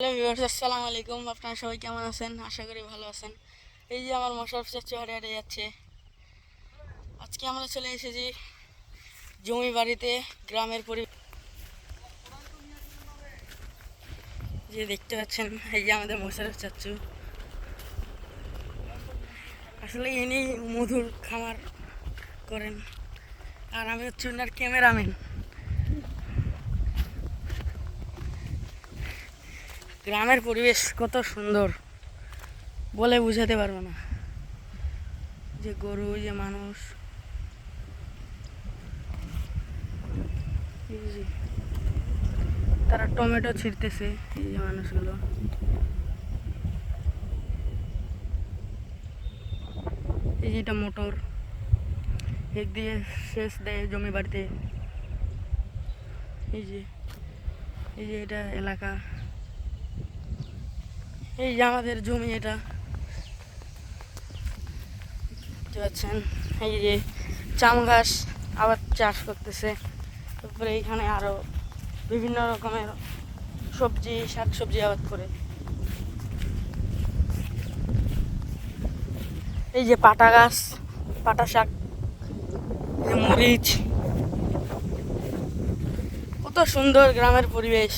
Hello viewers, আসসালামু আলাইকুম। আপনারা সবাই কেমন আছেন? আশা করি ভালো আছেন। এই যে আমার মশার চাচ্চু হাঁটে হাঁটে যাচ্ছে। আজকে আমরা চলে এসেছি জমি বাড়িতে, গ্রামের পরিবেশ। যে দেখতে পাচ্ছেন, এই যে আমাদের মশার চাচ্চু। আসলে ইনি মধুর খামার করেন, আর আমি হচ্ছে ওনার ক্যামেরাম্যান। গ্রামের পরিবেশ কত সুন্দর বলে বুঝাতে পারবো না। যে গরু, যে মানুষ, এই যে তারা টমেটো ছিঁড়তেছে, এই যে মানুষগুলো। এই যে এটা মোটর, এর দিয়ে সেচ দেয় জমি বাড়িতে। এই যে এটা এলাকা, এই যে আমাদের জমি, এটা দেখতে পাচ্ছেন। এই যে চাম ঘাস আবার চাষ করতেছে। তারপরে এইখানে আরো বিভিন্ন রকমের সবজি, শাক সবজি আবাদ করে। এই যে পাটা গাছ, পাটা শাক, মরিচ, কত সুন্দর গ্রামের পরিবেশ।